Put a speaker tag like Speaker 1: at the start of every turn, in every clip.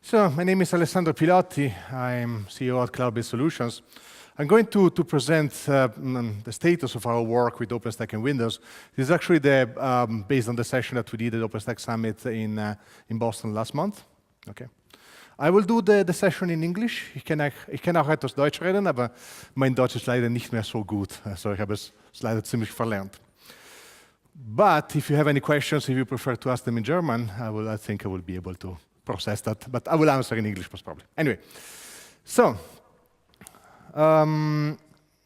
Speaker 1: So my name is Alessandro Pilotti. I'm CEO at Cloudbase Solutions. I'm going to present the status of our work with OpenStack and Windows. This is actually based on the session that we did at OpenStack Summit in Boston last month. Okay. I will do the session in English. Ich kann auch etwas Deutsch reden, aber mein Deutsch ist leider nicht mehr so gut. So ich habe es leider ziemlich verlernt. But if you have any questions, if you prefer to ask them in German, I think I will be able to process that, but I will answer in English most probably. Anyway, so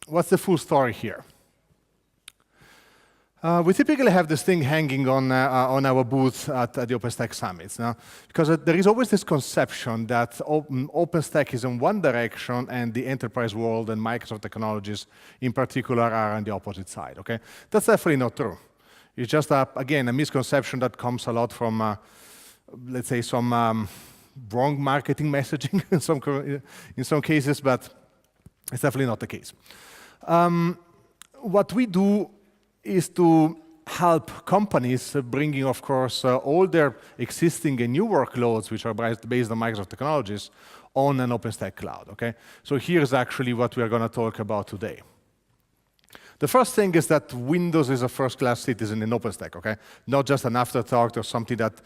Speaker 1: what's the full story here? We typically have this thing hanging on our booth at the OpenStack summits, now, because there is always this conception that OpenStack is in one direction and the enterprise world and Microsoft technologies in particular are on the opposite side. Okay, that's definitely not true. It's just again a misconception that comes a lot from let's say some wrong marketing messaging in some cases, but it's definitely not the case. What we do is to help companies bringing, of course, all their existing and new workloads, which are based on Microsoft technologies, on an OpenStack cloud. Okay, so here's actually what we are going to talk about today. The first thing is that Windows is a first-class citizen in OpenStack. Okay, not just an afterthought or something that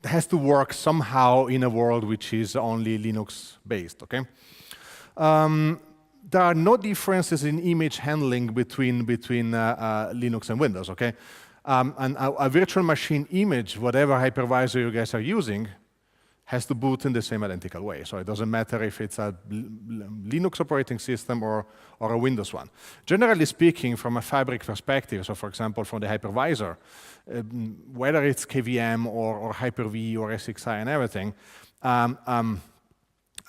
Speaker 1: has to work somehow in a world which is only Linux-based. Okay, there are no differences in image handling between Linux and Windows. Okay, and a virtual machine image, whatever hypervisor you guys are using, has to boot in the same identical way. So it doesn't matter if it's a Linux operating system or a Windows one. Generally speaking, from a fabric perspective, so for example, from the hypervisor, whether it's KVM or HyperV or SXI and everything,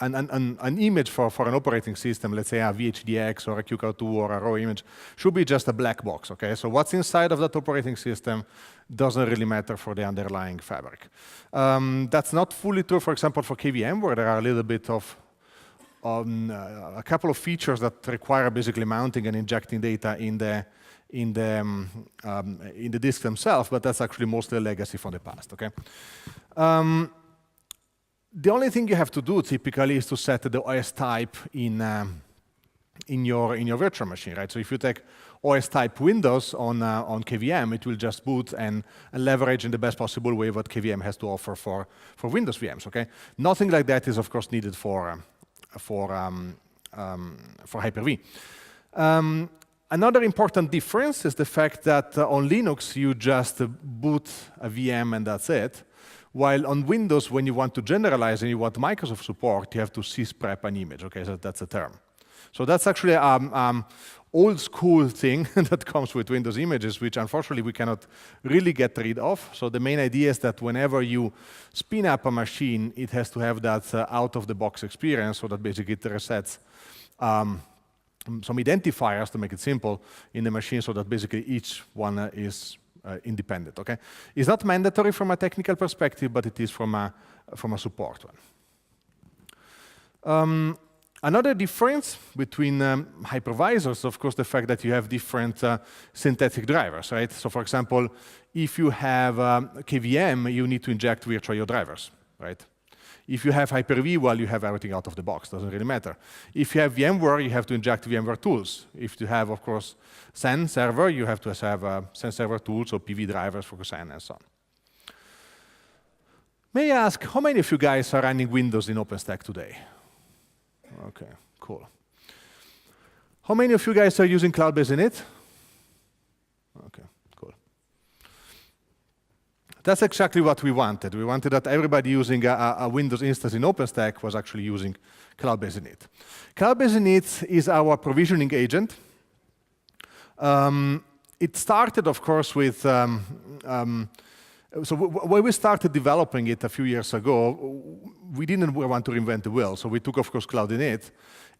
Speaker 1: an image for an operating system, let's say a VHDX or a QCOW2 or a raw image, should be just a black box. Okay, so what's inside of that operating system doesn't really matter for the underlying fabric. That's not fully true, for example, for KVM, where there are a little bit of a couple of features that require basically mounting and injecting data in the disk themselves, but that's actually mostly a legacy from the past. Okay. The only thing you have to do typically is to set the OS type in your virtual machine, right? So if you take OS type Windows on KVM, it will just boot and leverage in the best possible way what KVM has to offer for Windows VMs. Okay, nothing like that is of course needed for HyperV. Another important difference is the fact that on Linux you just boot a VM and that's it. While on Windows, when you want to generalize and you want Microsoft support, you have to sysprep an image. Okay, so that's a term. So that's actually old school thing that comes with Windows images, which unfortunately we cannot really get rid of. So the main idea is that whenever you spin up a machine, it has to have that out-of-the-box experience, so that basically it resets some identifiers, to make it simple, in the machine, so that basically each one is independent. Okay, it's not mandatory from a technical perspective, but it is from a support one. Another difference between hypervisors, of course, the fact that you have different synthetic drivers, right? So, for example, if you have KVM, you need to inject virtual drivers, right? If you have Hyper-V, well, you have everything out of the box. Doesn't really matter. If you have VMware, you have to inject VMware tools. If you have, of course, SAN server, you have to have SAN server tools or PV drivers for SAN and so on. May I ask, how many of you guys are running Windows in OpenStack today? Okay, cool. How many of you guys are using Cloudbase-Init? Okay. That's exactly what we wanted. We wanted that everybody using a Windows instance in OpenStack was actually using Cloudbase-Init. Cloudbase-Init is our provisioning agent. It started, of course, with so when we started developing it a few years ago, we didn't want to reinvent the wheel. So we took, of course, Cloud-Init,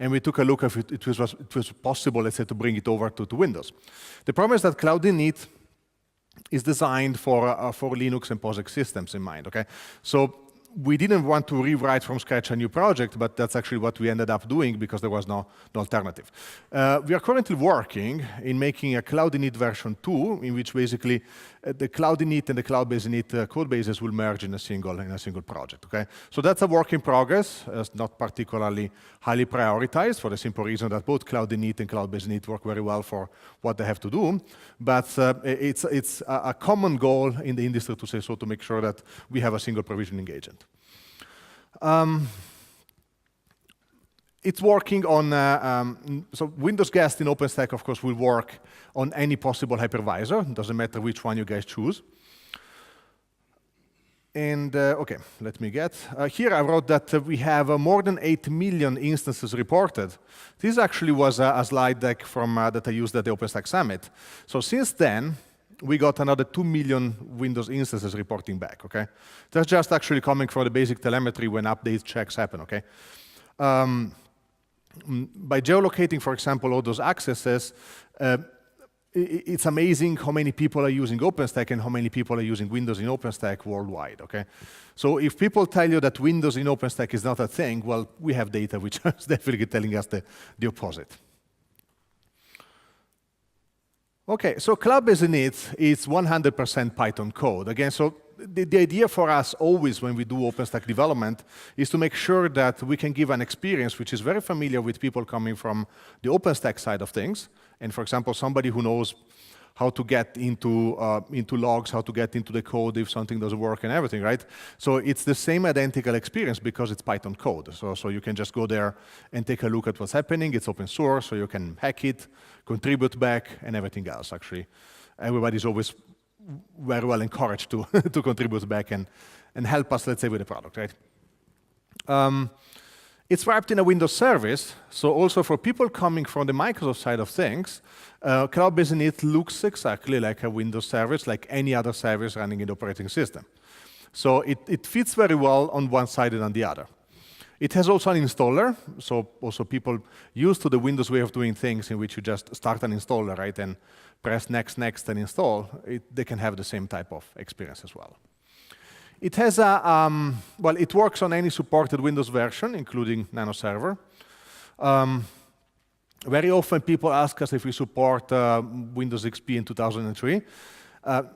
Speaker 1: and we took a look if it was possible, let's say, to bring it over to Windows. The problem is that Cloud-Init is designed for Linux and POSIX systems in mind. Okay, so we didn't want to rewrite from scratch a new project, but that's actually what we ended up doing because there was no alternative. We are currently working in making a Cloud-Init version 2, in which basically the Cloud-Init and the Cloudbase-Init code bases will merge in a single project. Okay, so that's a work in progress. It's not particularly highly prioritized for the simple reason that both Cloud-Init and Cloudbase-Init work very well for what they have to do. But it's a common goal in the industry to say so, to make sure that we have a single provisioning agent. It's working on, so Windows Guest in OpenStack, of course, will work on any possible hypervisor. It doesn't matter which one you guys choose. And OK, let me get. Here I wrote that we have more than 8 million instances reported. This actually was a slide deck from, that I used at the OpenStack Summit. So since then, we got another 2 million Windows instances reporting back, okay? That's just actually coming from the basic telemetry when update checks happen, okay? By geolocating, for example, all those accesses, it's amazing how many people are using OpenStack and how many people are using Windows in OpenStack worldwide, okay? So if people tell you that Windows in OpenStack is not a thing, well, we have data which is definitely telling us the opposite. OK, so Cloudbase-Init is 100% Python code. Again, so the idea for us always when we do OpenStack development is to make sure that we can give an experience which is very familiar with people coming from the OpenStack side of things. And for example, somebody who knows how to get into logs, how to get into the code if something doesn't work and everything, right? So it's the same identical experience because it's Python code. So you can just go there and take a look at what's happening. It's open source, so you can hack it, contribute back, and everything else, actually. Everybody's always very well encouraged to, to contribute back and help us, let's say, with the product, right? It's wrapped in a Windows service, so also for people coming from the Microsoft side of things, Cloudbase-Init looks exactly like a Windows service, like any other service running in the operating system. So it fits very well on one side and on the other. It has also an installer, so also people used to the Windows way of doing things in which you just start an installer, right, and press next, next, and install. They can have the same type of experience as well. It has a, well, it works on any supported Windows version, including Nano Server. Very often people ask us if we support Windows XP in 2003.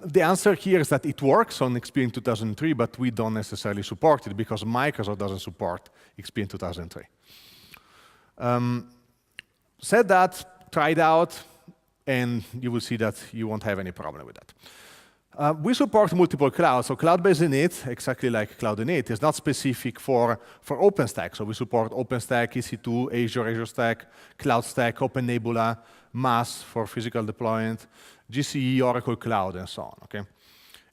Speaker 1: The answer here is that it works on XP in 2003, but we don't necessarily support it because Microsoft doesn't support XP in 2003. Said that, try it out, and you will see that you won't have any problem with that. We support multiple clouds, so Cloudbase-Init, exactly like Cloud-Init, is not specific for OpenStack. So we support OpenStack, EC2, Azure Stack, CloudStack, OpenNebula, MAS for physical deployment, GCE, Oracle Cloud, and so on. Okay,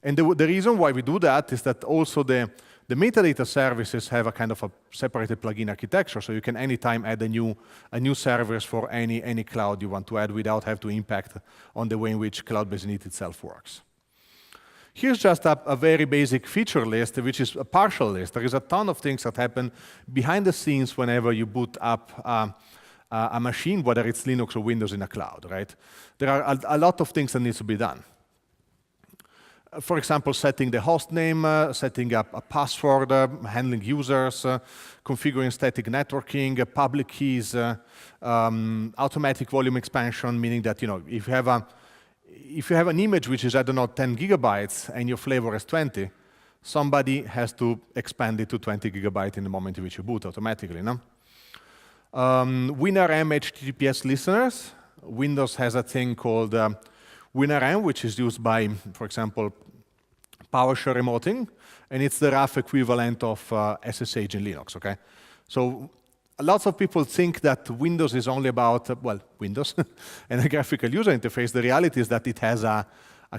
Speaker 1: and the reason why we do that is that also the metadata services have a kind of a separated plugin architecture, so you can anytime add a new service for any cloud you want to add without having to impact on the way in which Cloudbase-Init itself works. Here's just a very basic feature list, which is a partial list. There is a ton of things that happen behind the scenes whenever you boot up a machine, whether it's Linux or Windows in a cloud, right? There are a lot of things that need to be done. For example, setting the host name, setting up a password, handling users, configuring static networking, public keys, automatic volume expansion, meaning that if you have an image which is, I don't know, 10 gigabytes and your flavor is 20, somebody has to expand it to 20 gigabytes in the moment in which you boot automatically, no? WinRM HTTPS listeners. Windows has a thing called WinRM, which is used by, for example, PowerShell remoting, and it's the rough equivalent of SSH in Linux, okay? So lots of people think that Windows is only about, well, Windows and a graphical user interface. The reality is that it has a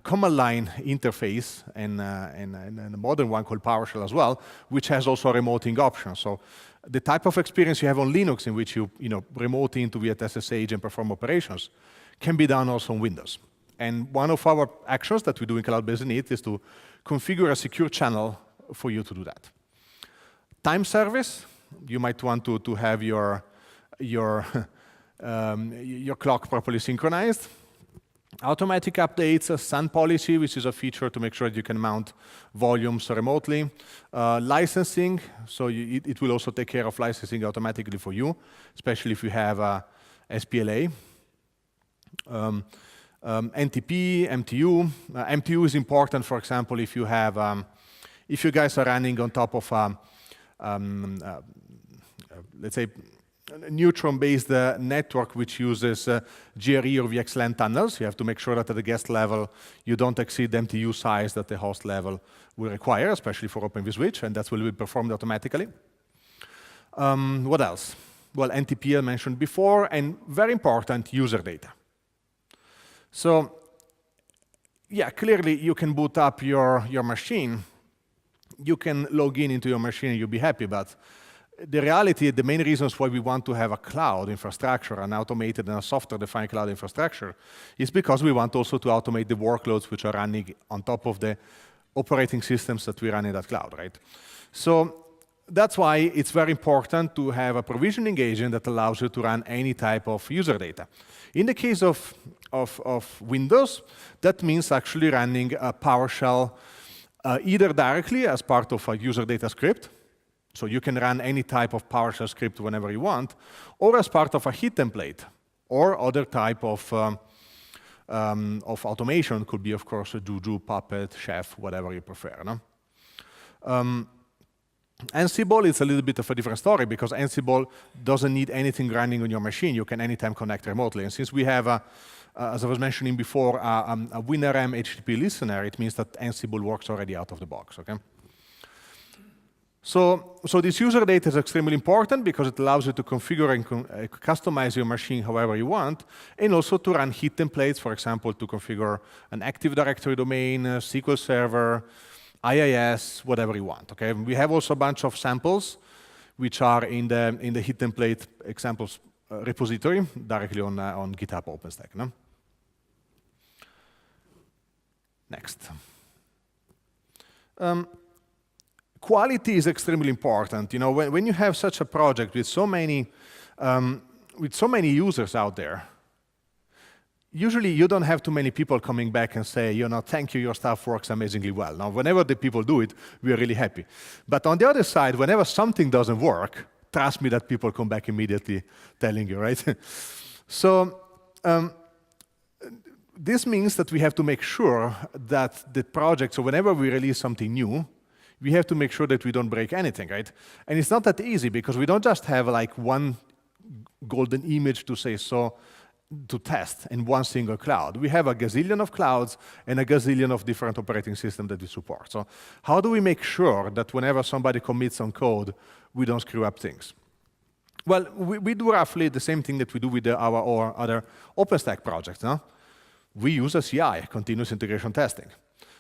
Speaker 1: command line interface and a modern one called PowerShell as well, which has also a remoting option. So the type of experience you have on Linux in which you remote into via SSH and perform operations can be done also on Windows. And one of our actions that we do in Cloudbase-Init is to configure a secure channel for you to do that. Time service. You might want to have your clock properly synchronized. Automatic updates, sun policy, which is a feature to make sure that you can mount volumes remotely. Licensing, so it will also take care of licensing automatically for you, especially if you have a SPLA. NTP, MTU. MTU is important, for example, if you have, if you guys are running on top of let's say, a Neutron-based network which uses GRE or VXLAN tunnels. You have to make sure that at the guest level you don't exceed the MTU size that the host level will require, especially for vSwitch, and that will be performed automatically. What else? Well, NTP I mentioned before, and very important, user data. So, yeah, clearly you can boot up your machine. You can log into your machine and you'll be happy, but the reality, the main reasons why we want to have a cloud infrastructure, an automated and a software-defined cloud infrastructure, is because we want also to automate the workloads which are running on top of the operating systems that we run in that cloud, right? So that's why it's very important to have a provisioning agent that allows you to run any type of user data. In the case of Windows, that means actually running a PowerShell either directly as part of a user data script, so you can run any type of PowerShell script whenever you want, or as part of a heat template, or other type of automation. Could be, of course, a Juju, Puppet, Chef, whatever you prefer. No? Ansible is a little bit of a different story because Ansible doesn't need anything running on your machine. You can anytime connect remotely. And since we have, as I was mentioning before, a WinRM HTTP listener, it means that Ansible works already out of the box. Okay. So this user data is extremely important because it allows you to configure and customize your machine however you want, and also to run heat templates, for example, to configure an Active Directory domain, SQL Server, IIS, whatever you want. Okay, we have also a bunch of samples which are in the heat template examples repository directly on GitHub OpenStack. No? Next. Quality is extremely important. You know, when you have such a project with so many users out there, usually you don't have too many people coming back and say, you know, thank you, your stuff works amazingly well. Now, whenever the people do it, we are really happy. But on the other side, whenever something doesn't work, trust me that people come back immediately telling you, right? So this means that we have to make sure that the project, so whenever we release something new, we have to make sure that we don't break anything, right? And it's not that easy because we don't just have like one golden image to say so, to test in one single cloud. We have a gazillion of clouds and a gazillion of different operating systems that we support. So how do we make sure that whenever somebody commits on code, we don't screw up things? Well, we do roughly the same thing that we do with our other OpenStack projects. No? We use a CI, continuous integration testing.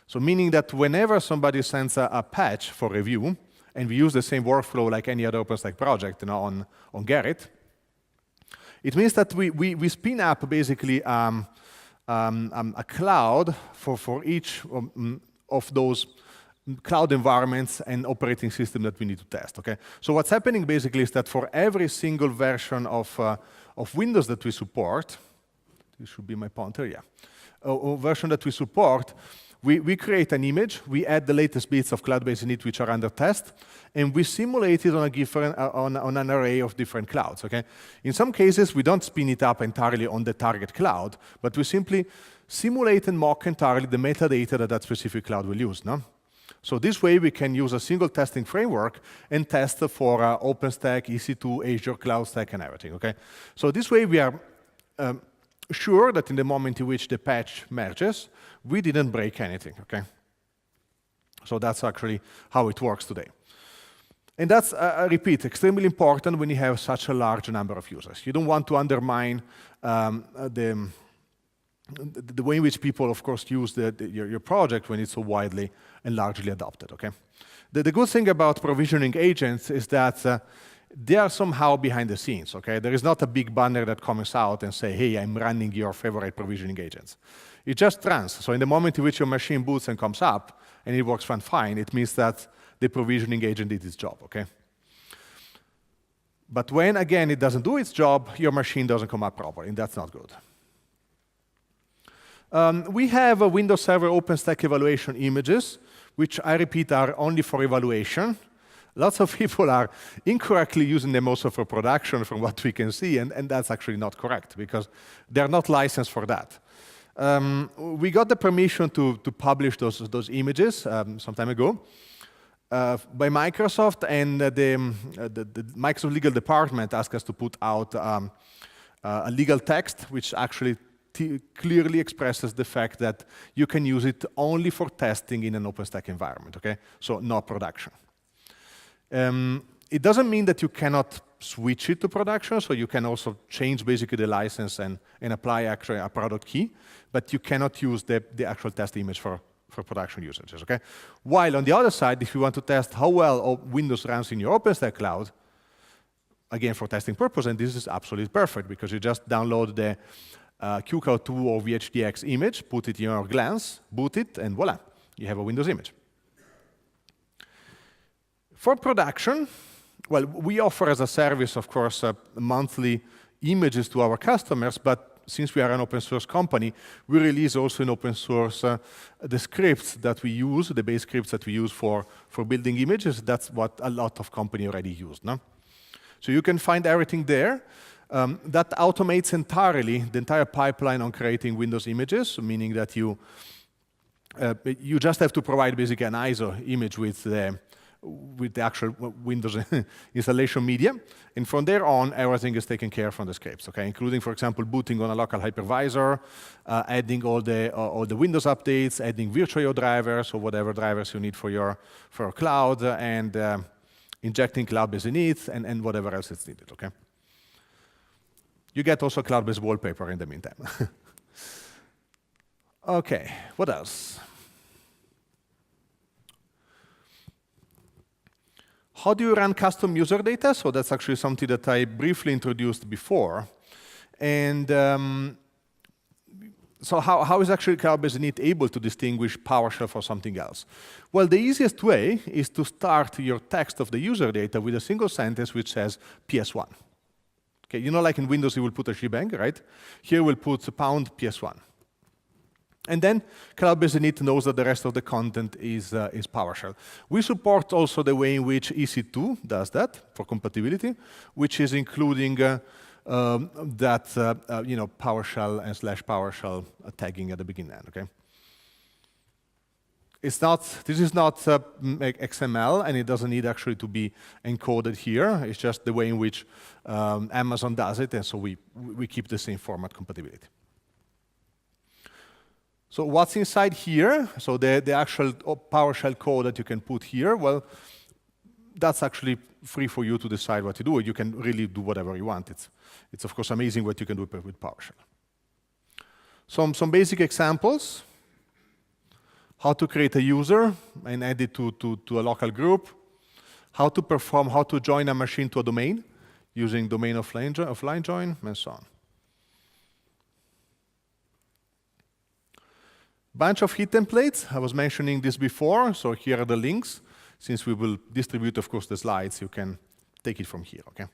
Speaker 1: So meaning that whenever somebody sends a patch for review, and we use the same workflow like any other OpenStack project, you know, on Gerrit, it means that we spin up basically a cloud for each of those cloud environments and operating system that we need to test. Okay. So what's happening basically is that for every single version of Windows that we support, this should be my pointer, yeah, version that we support, we create an image, we add the latest bits of Cloudbase-Init which are under test, and we simulate it on an array of different clouds. Okay? In some cases, we don't spin it up entirely on the target cloud, but we simply simulate and mock entirely the metadata that specific cloud will use. No? So this way, we can use a single testing framework and test for OpenStack, EC2, Azure, CloudStack, and everything. Okay? So this way, we are sure that in the moment in which the patch merges, we didn't break anything, okay? So that's actually how it works today. And that's, I repeat, extremely important when you have such a large number of users. You don't want to undermine the way in which people, of course, use your project when it's so widely and largely adopted, okay? The good thing about provisioning agents is that they are somehow behind the scenes, okay? There is not a big banner that comes out and say, hey, I'm running your favorite provisioning agents. It just runs. So in the moment in which your machine boots and comes up, and it works fine, it means that the provisioning agent did its job, okay? But when, again, it doesn't do its job, your machine doesn't come up properly, and that's not good. We have a Windows Server OpenStack evaluation images, which I repeat are only for evaluation. Lots of people are incorrectly using them also for production from what we can see, and that's actually not correct because they're not licensed for that. We got the permission to publish those images some time ago by Microsoft, and the Microsoft legal department asked us to put out a legal text which actually clearly expresses the fact that you can use it only for testing in an OpenStack environment, okay? So no production. It doesn't mean that you cannot switch it to production, so you can also change basically the license and apply actually a product key, but you cannot use the actual test image for production usages, okay? While on the other side, if you want to test how well Windows runs in your OpenStack cloud, again for testing purposes, and this is absolutely perfect because you just download the QCloud.2 or VHDX image, put it in your glance, boot it, and voila, you have a Windows image. For production, well, we offer as a service, of course, monthly images to our customers, but since we are an open source company, we release also in open source the scripts that we use, the base scripts that we use for building images. That's what a lot of companies already use, no? So you can find everything there. That automates entirely the entire pipeline on creating Windows images, meaning that you just have to provide basically an ISO image with the actual Windows installation media, and from there on, everything is taken care of from the scripts, okay? Including, for example, booting on a local hypervisor, adding all the Windows updates, adding virtual drivers or whatever drivers you need for your cloud, and injecting Cloudbase-Init and whatever else is needed, okay? You get also cloud-based wallpaper in the meantime. Okay, what else? How do you run custom user data? So that's actually something that I briefly introduced before. And so how is actually Cloudbase-Init able to distinguish PowerShell from something else? Well, the easiest way is to start your text of the user data with a single sentence which says PS1. Okay, you know, like in Windows, you will put a shebang, right? Here we'll put pound PS1. And then Cloudbase-Init knows that the rest of the content is PowerShell. We support also the way in which EC2 does that for compatibility, which is including that PowerShell and /PowerShell tagging at the beginning. Okay. This is not XML, and it doesn't need actually to be encoded here. It's just the way in which Amazon does it, and so we keep the same format compatibility. So what's inside here? So the actual PowerShell code that you can put here, well, that's actually free for you to decide what to do. You can really do whatever you want. It's of course amazing what you can do with PowerShell. Some basic examples. How to create a user and add it to a local group. How to join a machine to a domain using domain offline join, and so on. Bunch of hit templates. I was mentioning this before, so here are the links. Since we will distribute, of course, the slides, you can take it from here, okay?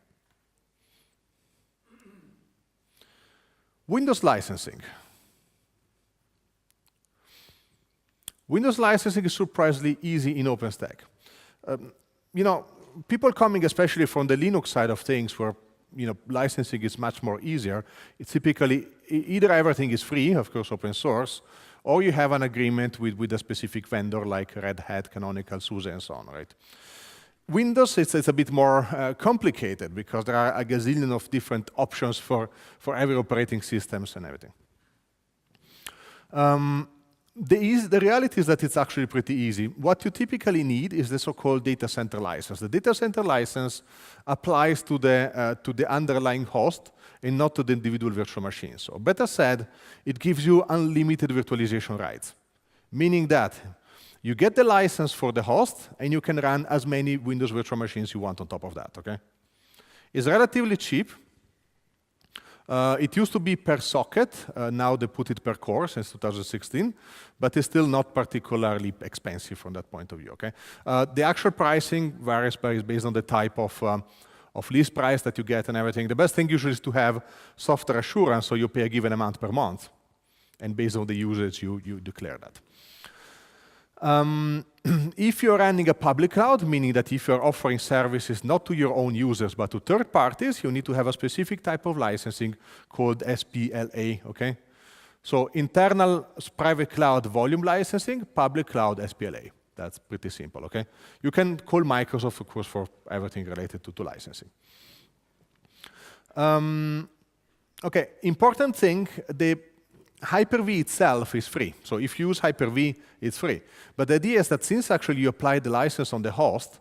Speaker 1: Windows licensing. Windows licensing is surprisingly easy in OpenStack. People coming especially from the Linux side of things where licensing is much more easier, it's typically either everything is free, of course open source, or you have an agreement with a specific vendor like Red Hat, Canonical, SUSE, and so on, right? Windows, it's a bit more complicated because there are a gazillion of different options for every operating systems and everything. The reality is that it's actually pretty easy. What you typically need is the so-called data center license. The data center license applies to the underlying host and not to the individual virtual machines. So better said, it gives you unlimited virtualization rights, meaning that you get the license for the host and you can run as many Windows virtual machines you want on top of that, okay? It's relatively cheap. It used to be per socket. Now they put it per core since 2016, but it's still not particularly expensive from that point of view, okay? The actual pricing varies based on the type of lease price that you get and everything. The best thing usually is to have software assurance, so you pay a given amount per month. and based on the usage, you declare that. If you're running a public cloud, meaning that if you're offering services not to your own users but to third parties, you need to have a specific type of licensing called SPLA, okay? So internal private cloud volume licensing, public cloud SPLA. That's pretty simple, okay? You can call Microsoft, of course, for everything related to licensing. Okay, important thing, the Hyper-V itself is free. So if you use Hyper-V, it's free. But the idea is that since actually you apply the license on the host,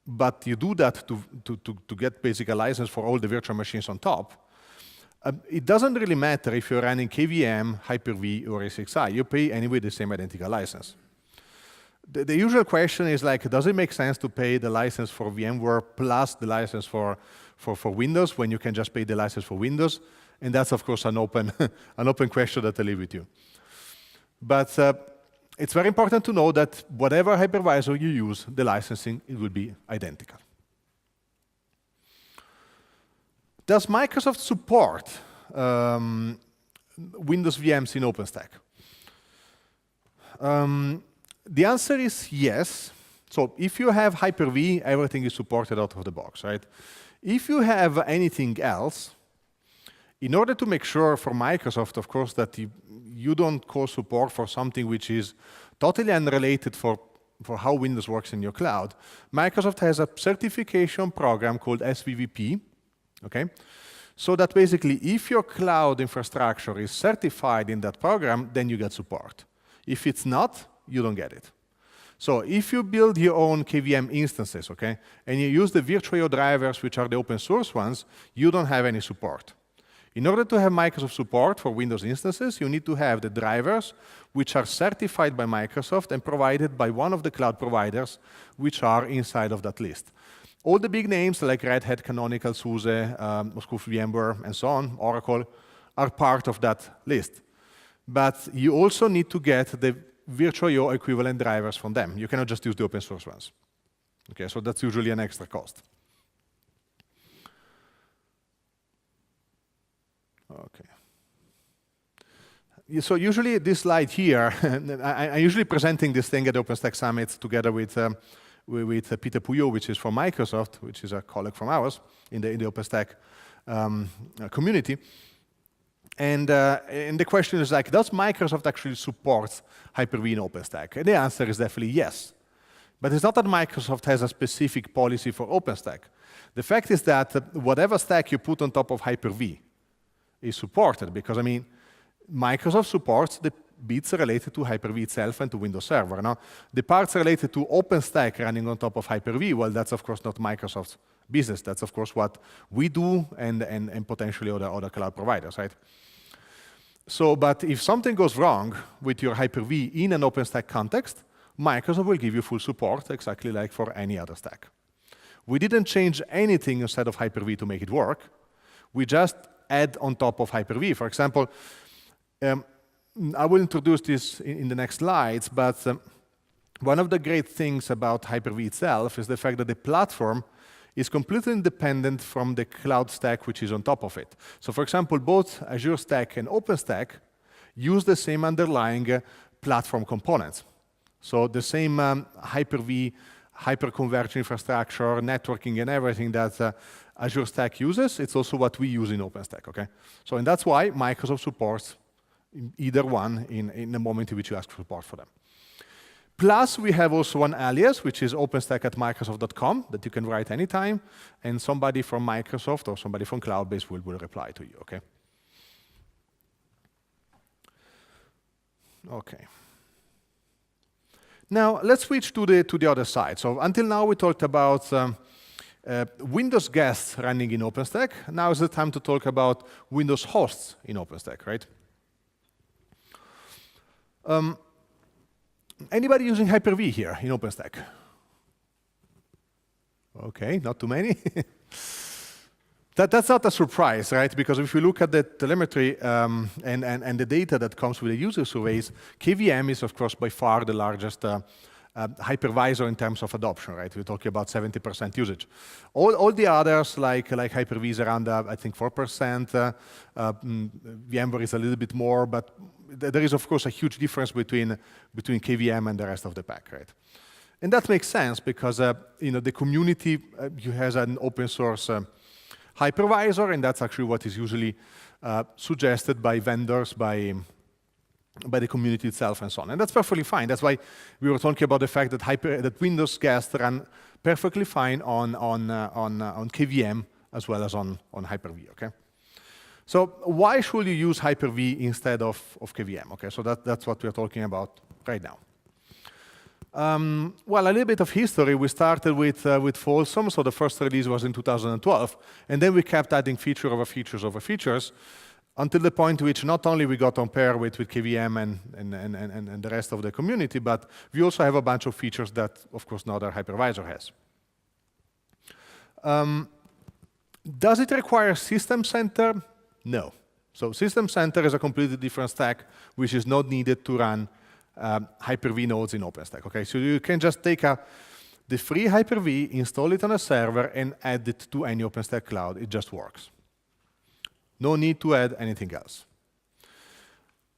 Speaker 1: but you do that to get basically a license for all the virtual machines on top, it doesn't really matter if you're running KVM, Hyper-V, or ESXi. You pay anyway the same identical license. The usual question is like, does it make sense to pay the license for VMware plus the license for Windows when you can just pay the license for Windows? And that's, of course, an open question that I leave with you. But it's very important to know that whatever hypervisor you use, the licensing, it will be identical. Does Microsoft support Windows VMs in OpenStack? The answer is yes. So if you have Hyper-V, everything is supported out of the box, right? If you have anything else, in order to make sure for Microsoft, of course, that you don't call support for something which is totally unrelated for how Windows works in your cloud, Microsoft has a certification program called SVVP, okay? So that basically, if your cloud infrastructure is certified in that program, then you get support. If it's not, you don't get it. So if you build your own KVM instances, okay, and you use the virtual drivers, which are the open source ones, you don't have any support. In order to have Microsoft support for Windows instances, you need to have the drivers which are certified by Microsoft and provided by one of the cloud providers which are inside of that list. All the big names like Red Hat, Canonical, SUSE, Moscow VMware, and so on, Oracle, are part of that list. But you also need to get the virtual equivalent drivers from them. You cannot just use the open source ones. Okay, so that's usually an extra cost. Okay. So usually this slide here, I'm usually presenting this thing at OpenStack Summits together with Peter Puyo, which is from Microsoft, which is a colleague from ours in the OpenStack community. And the question is like, does Microsoft actually support Hyper-V in OpenStack? And the answer is definitely yes. But it's not that Microsoft has a specific policy for OpenStack. The fact is that whatever stack you put on top of Hyper-V is supported, because I mean, Microsoft supports the bits related to Hyper-V itself and to Windows Server. Now, the parts related to OpenStack running on top of Hyper-V, well, that's of course not Microsoft's business. That's of course what we do and potentially other cloud providers, right? So, but if something goes wrong with your Hyper-V in an OpenStack context, Microsoft will give you full support, exactly like for any other stack. We didn't change anything inside of Hyper-V to make it work. We just add on top of Hyper-V. For example, I will introduce this in the next slides, but one of the great things about Hyper-V itself is the fact that the platform is completely independent from the cloud stack which is on top of it. So for example, both Azure Stack and OpenStack use the same underlying platform components. So the same Hyper-V, hyper-converged infrastructure, networking, and everything that Azure Stack uses, it's also what we use in OpenStack, okay? So, and that's why Microsoft supports either one in the moment in which you ask for support for them. Plus, we have also one alias, which is openstack@microsoft.com, that you can write anytime, and somebody from Microsoft or somebody from Cloudbase will reply to you, okay? Okay. Now, let's switch to the other side. So until now, we talked about Windows guests running in OpenStack. Now is the time to talk about Windows hosts in OpenStack, right? Anybody using Hyper-V here in OpenStack? Okay, not too many. That's not a surprise, right? Because if you look at the telemetry and the data that comes with the user surveys, KVM is, of course, by far the largest hypervisor in terms of adoption, right? We're talking about 70% usage. All the others, like HyperV, is around, I think, 4%. VMware is a little bit more, but there is, of course, a huge difference between KVM and the rest of the pack, right? And that makes sense because the community has an open source hypervisor, and that's actually what is usually suggested by vendors, by the community itself, and so on. And that's perfectly fine. That's why we were talking about the fact that Windows guests run perfectly fine on KVM as well as on Hyper-V. Okay. So why should you use Hyper-V instead of KVM? Okay. So that's what we're talking about right now. Well, a little bit of history. We started with Folsom, so the first release was in 2012, and then we kept adding feature over features over features, until the point which not only we got on pair with KVM and the rest of the community, but we also have a bunch of features that, of course, no other hypervisor has. Does it require System Center? No. So System Center is a completely different stack, which is not needed to run Hyper-V nodes in OpenStack. Okay, so you can just take the free Hyper-V, install it on a server, and add it to any OpenStack cloud. It just works. No need to add anything else.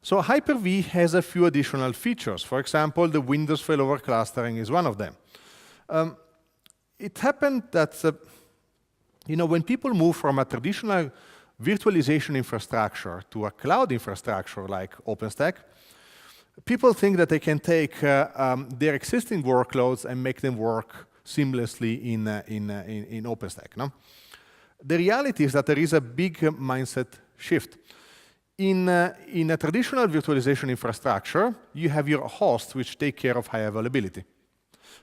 Speaker 1: So Hyper-V has a few additional features. For example, the Windows failover clustering is one of them. It happened that when people move from a traditional virtualization infrastructure to a cloud infrastructure like OpenStack, people think that they can take their existing workloads and make them work seamlessly in OpenStack. No? The reality is that there is a big mindset shift. In a traditional virtualization infrastructure, you have your hosts which take care of high availability.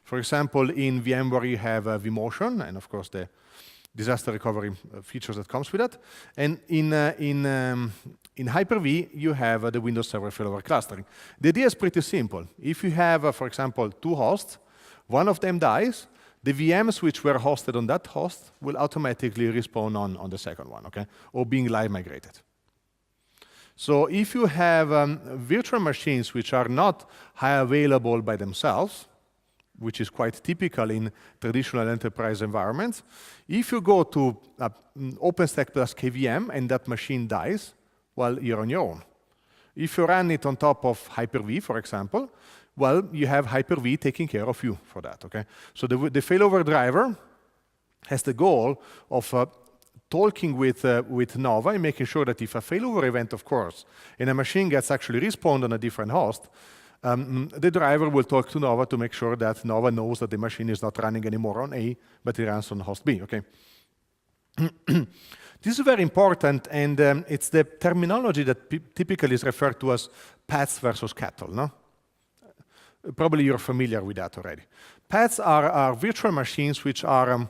Speaker 1: For example, in VMware, you have vMotion, and of course the disaster recovery features that comes with that. And in Hyper-V, you have the Windows Server failover clustering. The idea is pretty simple. If you have, for example, 2 hosts, one of them dies, the VMs which were hosted on that host will automatically respawn on the second one, okay? Or being live migrated. So if you have virtual machines which are not high available by themselves, which is quite typical in traditional enterprise environments, if you go to OpenStack plus KVM and that machine dies, well, you're on your own. If you run it on top of Hyper-V, for example, well, you have Hyper-V taking care of you for that, okay? So the failover driver has the goal of talking with Nova and making sure that if a failover event occurs and a machine gets actually respawned on a different host, the driver will talk to Nova to make sure that Nova knows that the machine is not running anymore on A, but it runs on host B, okay? This is very important, and it's the terminology that typically is referred to as pets versus cattle, no? Probably you're familiar with that already. Pets are virtual machines which are,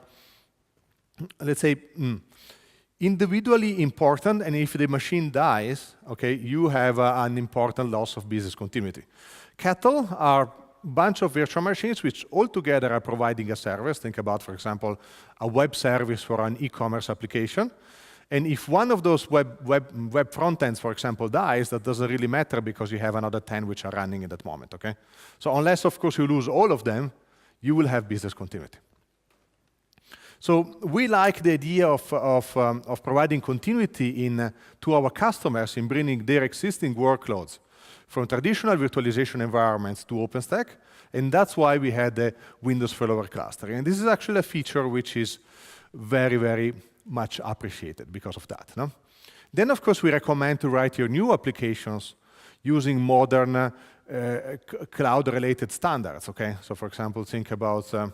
Speaker 1: let's say, individually important, and if the machine dies, okay, you have an important loss of business continuity. Cattle are a bunch of virtual machines which all together are providing a service. Think about, for example, a web service for an e-commerce application. And if one of those web front ends, for example, dies, that doesn't really matter because you have another 10 which are running at that moment, okay? So unless, of course, you lose all of them, you will have business continuity. So we like the idea of providing continuity to our customers in bringing their existing workloads from traditional virtualization environments to OpenStack, and that's why we had the Windows failover clustering. And this is actually a feature which is very, very much appreciated because of that. No? Then, of course, we recommend to write your new applications using modern cloud-related standards. Okay, so for example, think about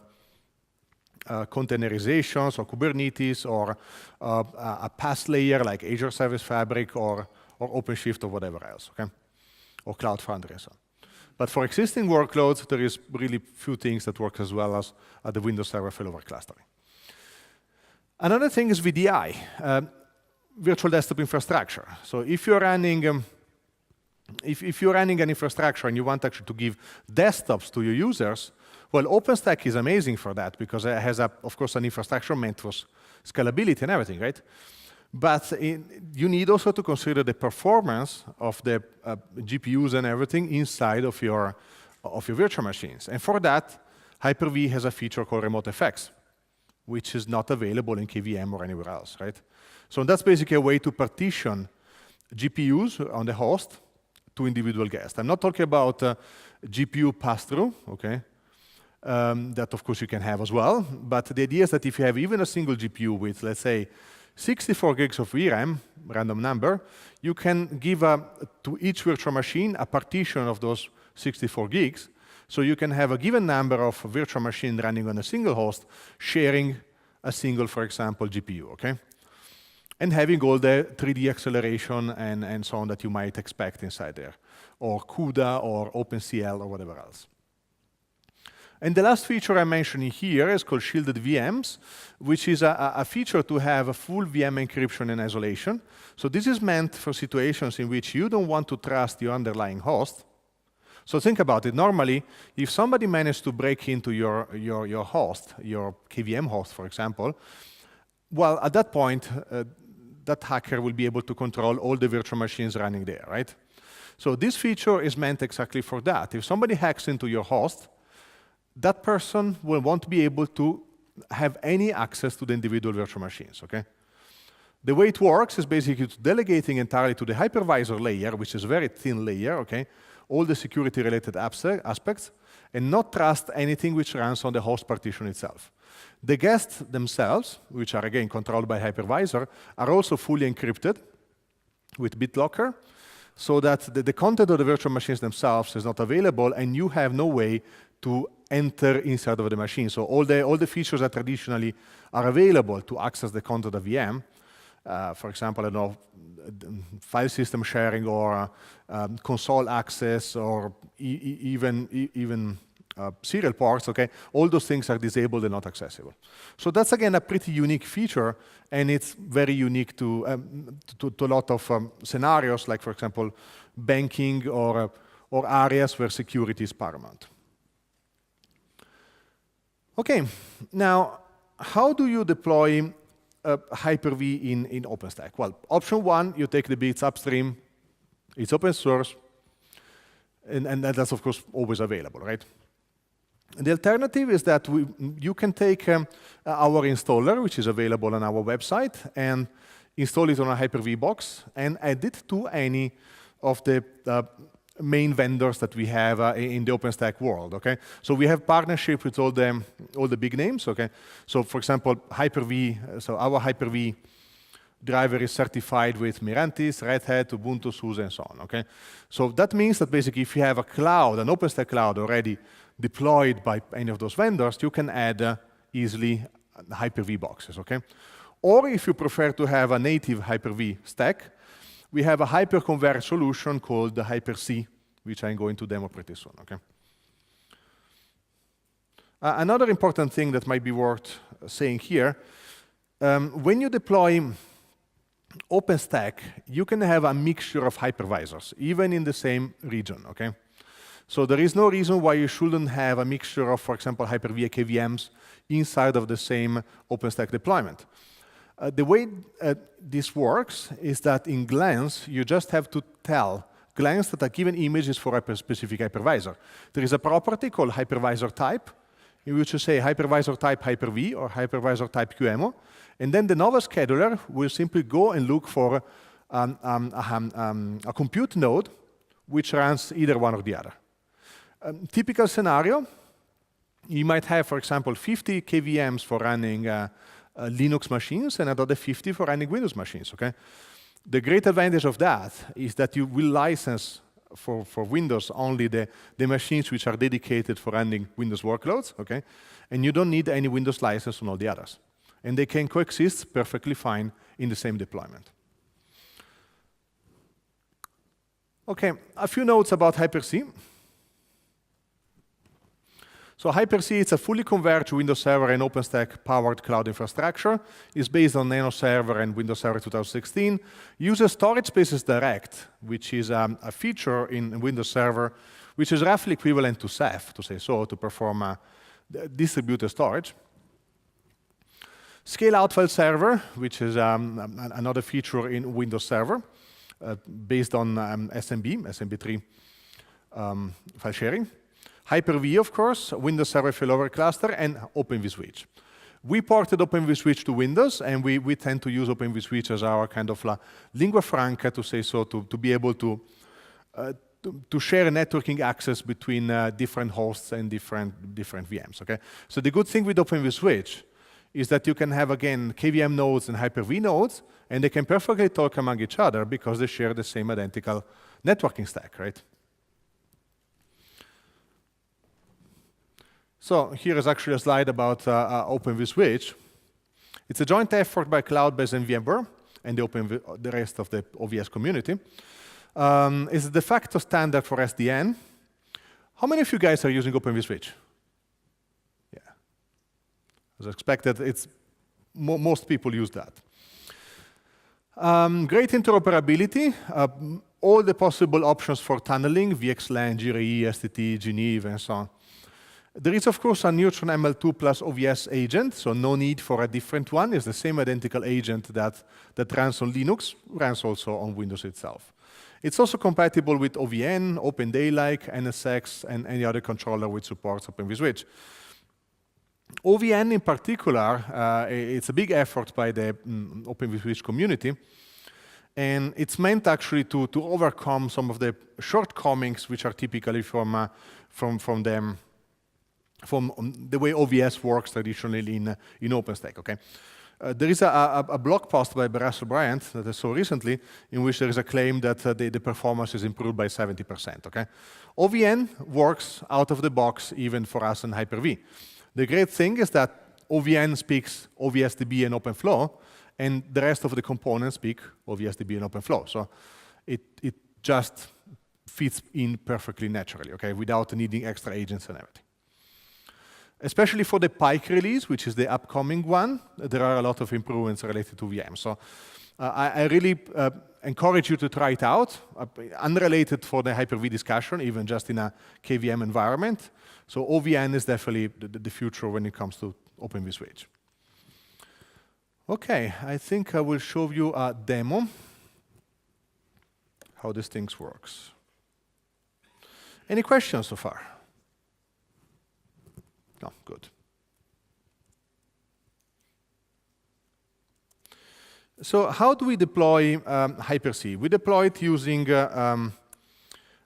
Speaker 1: containerizations or Kubernetes or a PaaS layer like Azure Service Fabric or OpenShift or whatever else. Okay, or Cloud Foundry and so on. But for existing workloads, there is really few things that work as well as the Windows Server failover clustering. Another thing is VDI, virtual desktop infrastructure. So if you're running, if you're running an infrastructure and you want actually to give desktops to your users, well, OpenStack is amazing for that because it has, of course, an infrastructure meant for scalability and everything, right? But you need also to consider the performance of the GPUs and everything inside of your of your virtual machines. And for that, HyperV has a feature called Remote Effects, which is not available in KVM or anywhere else, right? So that's basically a way to partition GPUs on the host to individual guests. I'm not talking about GPU pass-through, okay? That, of course, you can have as well. But the idea is that if you have even a single GPU with, let's say, 64 gigs of VRAM, random number, you can give to each virtual machine a partition of those 64 gigs. So you can have a given number of virtual machines running on a single host, sharing a single, for example, GPU, okay? And having all the 3D acceleration and so on that you might expect inside there, or CUDA or OpenCL or whatever else. And the last feature I'm mentioning here is called Shielded VMs, which is a feature to have a full VM encryption and isolation. So this is meant for situations in which you don't want to trust your underlying host. So think about it. Normally, if somebody managed to break into your host, your KVM host, for example, well, at that point, that hacker will be able to control all the virtual machines running there, right? So this feature is meant exactly for that. If somebody hacks into your host, that person won't be able to have any access to the individual virtual machines, okay? The way it works is basically delegating entirely to the hypervisor layer, which is a very thin layer, okay? All the security-related aspects, and not trust anything which runs on the host partition itself. The guests themselves, which are again controlled by hypervisor, are also fully encrypted with BitLocker, so that the content of the virtual machines themselves is not available, and you have no way to enter inside of the machine. So all the features that traditionally are available to access the content of VM, for example, I don't know, file system sharing or console access or even serial ports, okay? All those things are disabled and not accessible. So that's, again, a pretty unique feature, and it's very unique to a lot of scenarios, like, for example, banking or areas where security is paramount. Okay, now, how do you deploy Hyper-V in OpenStack? Well, option one, you take the bits upstream. It's open source, and that's, of course, always available, right? And the alternative is that you can take our installer, which is available on our website, and install it on a Hyper-V box and add it to any of the main vendors that we have in the OpenStack world, okay? So we have partnership with all the big names, okay? So for example, Hyper-V, so our Hyper-V driver is certified with Mirantis, Red Hat, Ubuntu, SUSE, and so on, okay? So that means that basically if you have a cloud, an OpenStack cloud already deployed by any of those vendors, you can add easily Hyper-V boxes, okay? Or if you prefer to have a native Hyper-V stack, we have a hyper-converged solution called the Hyper-C, which I'm going to demo pretty soon, okay? Another important thing that might be worth saying here, when you deploy OpenStack, you can have a mixture of hypervisors, even in the same region, okay? So there is no reason why you shouldn't have a mixture of, for example, Hyper-V KVMs inside of the same OpenStack deployment. The way this works is that in Glance, you just have to tell Glance that a given image is for a specific hypervisor. There is a property called hypervisor type, in which you say hypervisor type Hyper-V or hypervisor type QEMU, and then the Nova scheduler will simply go and look for a compute node which runs either one or the other. Typical scenario, you might have, for example, 50 KVMs for running Linux machines and another 50 for running Windows machines, okay? The great advantage of that is that you will license for Windows only the machines which are dedicated for running Windows workloads, okay? And you don't need any Windows license on all the others. And they can coexist perfectly fine in the same deployment. Okay, a few notes about Hyper-C. So Hyper-C is a fully converged Windows Server and OpenStack powered cloud infrastructure. It's based on Nano Server and Windows Server 2016. Uses storage spaces direct, which is a feature in Windows Server, which is roughly equivalent to Ceph, to say so, to perform distributed storage. Scale-out file server, which is another feature in Windows Server, based on SMB3 file sharing. HyperV, of course, Windows Server failover cluster, and vSwitch. We ported vSwitch to Windows, and we tend to use vSwitch as our kind of lingua franca, to say so, to be able to share networking access between different hosts and different VMs. Okay. So the good thing with vSwitch is that you can have, again, KVM nodes and HyperV nodes, and they can perfectly talk among each other because they share the same identical networking stack, right? So here is actually a slide about vSwitch. It's a joint effort by Cloudbase and VMware and the rest of the OVS community. It's the de facto standard for SDN. How many of you guys are using vSwitch? Yeah. As expected, most people use that. Great interoperability. All the possible options for tunneling, VXLAN, GRE, STT, Geneve, and so on. There is, of course, a Neutron ML2 plus OVS agent, so no need for a different one. It's the same identical agent that runs on Linux, runs also on Windows itself. It's also compatible with OVN, OpenDaylight, NSX, and any other controller which supports vSwitch. OVN in particular, it's a big effort by the vSwitch community, and it's meant actually to overcome some of the shortcomings which are typically from the way OVS works traditionally in OpenStack. Okay, there is a blog post by Russell Bryant that I saw recently in which there is a claim that the performance is improved by 70%. Okay, OVN works out of the box even for us in Hyper-V. The great thing is that OVN speaks OVSDB and OpenFlow, and the rest of the components speak OVSDB and OpenFlow. So it just fits in perfectly naturally, okay, without needing extra agents and everything. Especially for the Pike release, which is the upcoming one, there are a lot of improvements related to VM. So I really encourage you to try it out, unrelated for the Hyper-V discussion, even just in a KVM environment. So OVN is definitely the future when it comes to vSwitch. Okay, I think I will show you a demo how this thing works. Any questions so far? No, good. So how do we deploy Hyper-C? We deploy it using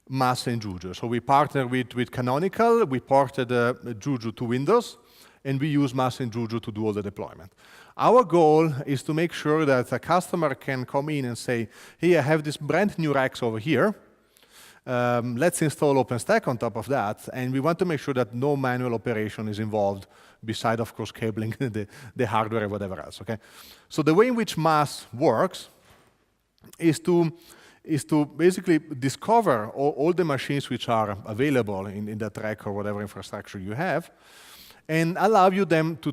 Speaker 1: MAS and Juju. So we partner with Canonical, we ported Juju to Windows, and we use MAS and Juju to do all the deployment. Our goal is to make sure that a customer can come in and say, hey, I have this brand new racks over here. Let's install OpenStack on top of that, and we want to make sure that no manual operation is involved, beside, of course, cabling the hardware or whatever else. Okay. So the way in which MAS works is to basically discover all the machines which are available in that rack or whatever infrastructure you have, and allow you them to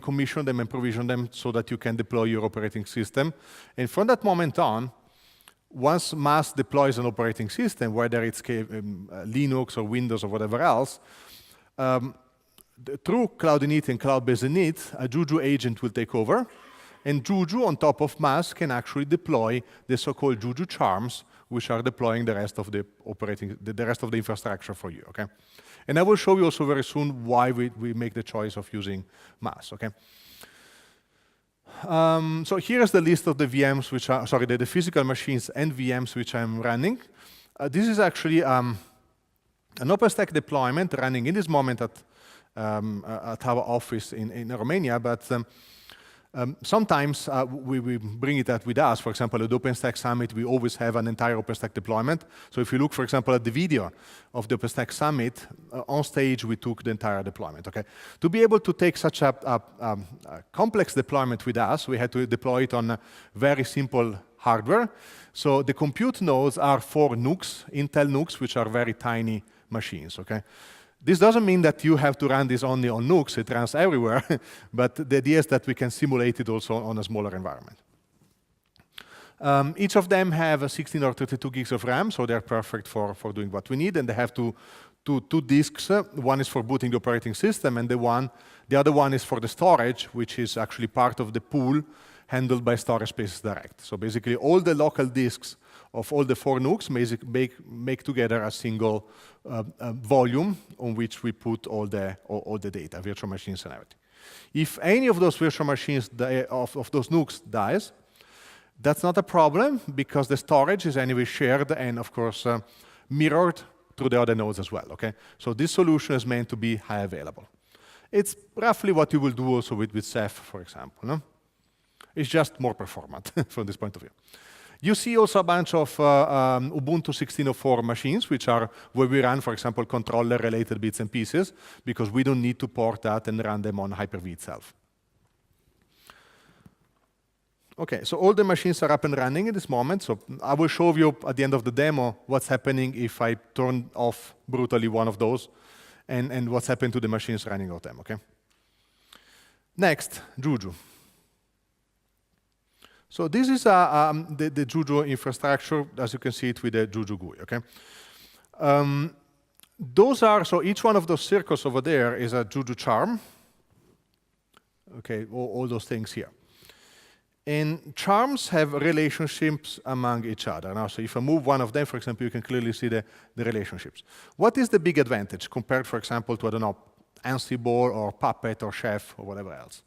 Speaker 1: commission them and provision them so that you can deploy your operating system. And from that moment on, once MAS deploys an operating system, whether it's Linux or Windows or whatever else, through Cloud.Init and Cloudbase-Init, a Juju agent will take over, and Juju on top of MAS can actually deploy the so-called Juju charms, which are deploying the rest of the infrastructure for you. Okay, and I will show you also very soon why we make the choice of using MAS. Okay. So here is the list of the VMs which are, sorry, the physical machines and VMs which I'm running. This is actually an OpenStack deployment running in this moment at our office in Romania, but sometimes we bring it with us. For example, at OpenStack Summit, we always have an entire OpenStack deployment. So if you look, for example, at the video of the OpenStack Summit, on stage, we took the entire deployment. Okay, to be able to take such a complex deployment with us, we had to deploy it on very simple hardware. So the compute nodes are 4 NUCs, Intel NUCs, which are very tiny machines. Okay. This doesn't mean that you have to run this only on NUCs, it runs everywhere, but the idea is that we can simulate it also on a smaller environment. Each of them have a 16 or 32 gigs of RAM, so they're perfect for doing what we need, and they have two disks. One is for booting the operating system, and the other one is for the storage, which is actually part of the pool handled by storage spaces direct. So basically, all the local disks of all the 4 NUCs make together a single volume on which we put all the data, virtual machines and everything. If any of those virtual machines of those NUCs dies, that's not a problem because the storage is anyway shared and, of course, mirrored through the other nodes as well. Okay, so this solution is meant to be high available. It's roughly what you will do also with Ceph, for example. No? It's just more performant from this point of view. You see also a bunch of Ubuntu 16.04 machines, which are where we run, for example, controller-related bits and pieces, because we don't need to port that and run them on Hyper-V itself. OK, so all the machines are up and running at this moment. So I will show you at the end of the demo what's happening if I turn off brutally one of those and what's happened to the machines running of them. OK. Next, Juju. So this is the Juju infrastructure, as you can see it with the Juju GUI. Okay. So each one of those circles over there is a Juju charm. Okay, all those things here. And charms have relationships among each other. Now, so if I move one of them, for example, you can clearly see the relationships. What is the big advantage compared, for example, to, I don't know, Ansible or Puppet or Chef or whatever else?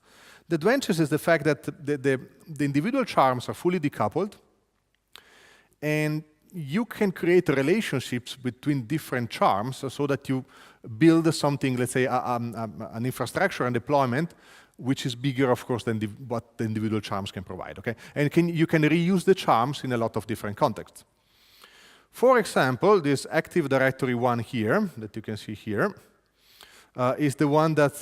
Speaker 1: The advantage is the fact that the individual charms are fully decoupled, and you can create relationships between different charms so that you build something, let's say, an infrastructure and deployment which is bigger, of course, than what the individual charms can provide. Okay? And you can reuse the charms in a lot of different contexts. For example, this Active Directory one here, that you can see here, is the one that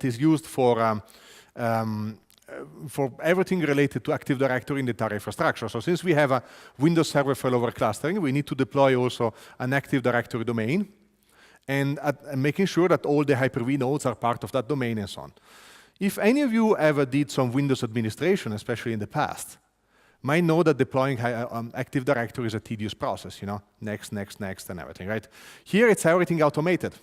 Speaker 1: is used for everything related to Active Directory in the entire infrastructure. So since we have a Windows Server failover clustering, we need to deploy also an Active Directory domain, and making sure that all the Hyper-V nodes are part of that domain and so on. If any of you ever did some Windows administration, especially in the past, might know that deploying Active Directory is a tedious process, you know, next, and everything, right? Here, it's everything automated.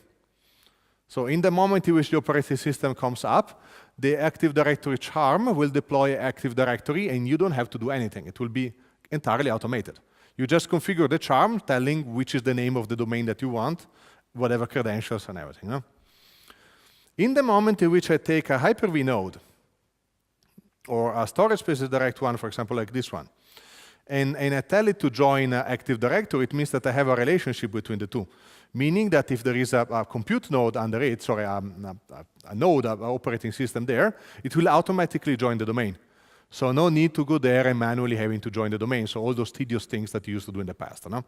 Speaker 1: So in the moment in which the operating system comes up, the Active Directory charm will deploy Active Directory, and you don't have to do anything. It will be entirely automated. You just configure the charm, telling which is the name of the domain that you want, whatever credentials and everything. No? In the moment in which I take a Hyper-V node, or a storage spaces direct one, for example, like this one, and I tell it to join Active Directory, it means that I have a relationship between the two. Meaning that if there is a compute node under it, sorry, a node, an operating system there, it will automatically join the domain. So no need to go there and manually having to join the domain. So all those tedious things that you used to do in the past. No?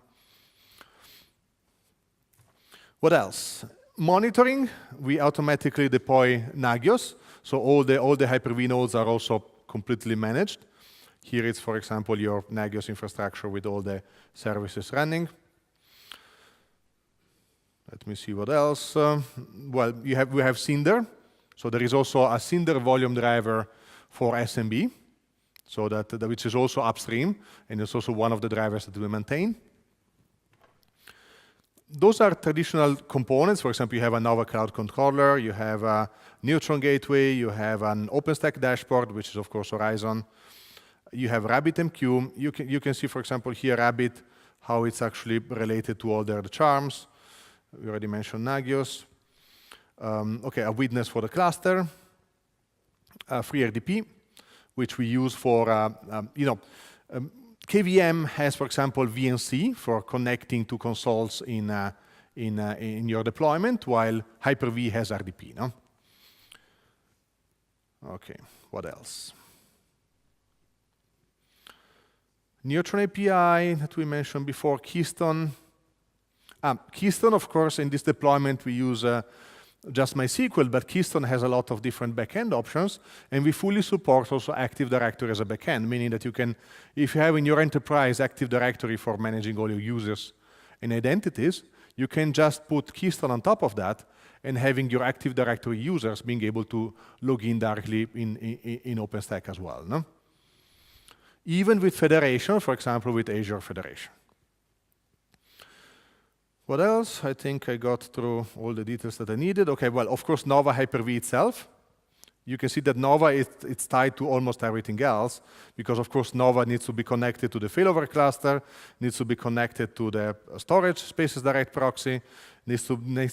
Speaker 1: What else? Monitoring, we automatically deploy Nagios. So all the Hyper-V nodes are also completely managed. Here it's, for example, your Nagios infrastructure with all the services running. Let me see what else. Well, we have Cinder. So there is also a Cinder volume driver for SMB, so which is also upstream, and it's also one of the drivers that we maintain. Those are traditional components. For example, you have a Nova Cloud Controller, you have a Neutron gateway, you have an OpenStack dashboard, which is, of course, Horizon. You have RabbitMQ. You can see, for example, here Rabbit, how it's actually related to all the other charms. We already mentioned Nagios. OK, a witness for the cluster. FreeRDP, which we use for, KVM has, for example, VNC for connecting to consoles in your deployment, while Hyper-V has RDP. No? OK, what else? Neutron API that we mentioned before, Keystone. Keystone, of course, in this deployment, we use just MySQL, but Keystone has a lot of different backend options, and we fully support also Active Directory as a backend, meaning that you can, if you have in your enterprise Active Directory for managing all your users and identities, you can just put Keystone on top of that, and having your Active Directory users being able to log in directly in OpenStack as well. No? Even with federation, for example, with Azure Federation. What else? I think I got through all the details that I needed. OK, well, of course, Nova Hyper-V itself. you can see that Nova, it's tied to almost everything else, because of course Nova needs to be connected to the failover cluster, needs to be connected to the storage spaces direct proxy, needs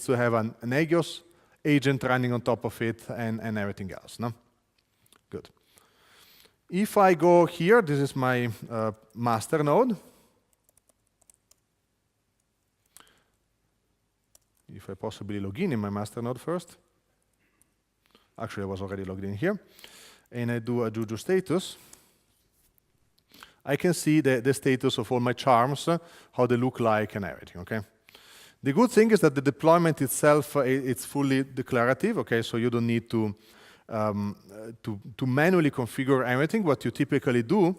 Speaker 1: to have an Agios agent running on top of it, and everything else. No? Good. If I go here, this is my master node. If I possibly log in my master node first. Actually, I was already logged in here. And I do a Juju status. I can see the status of all my charms, how they look like and everything, okay? The good thing is that the deployment itself, it's fully declarative, okay? So you don't need to manually configure everything. What you typically do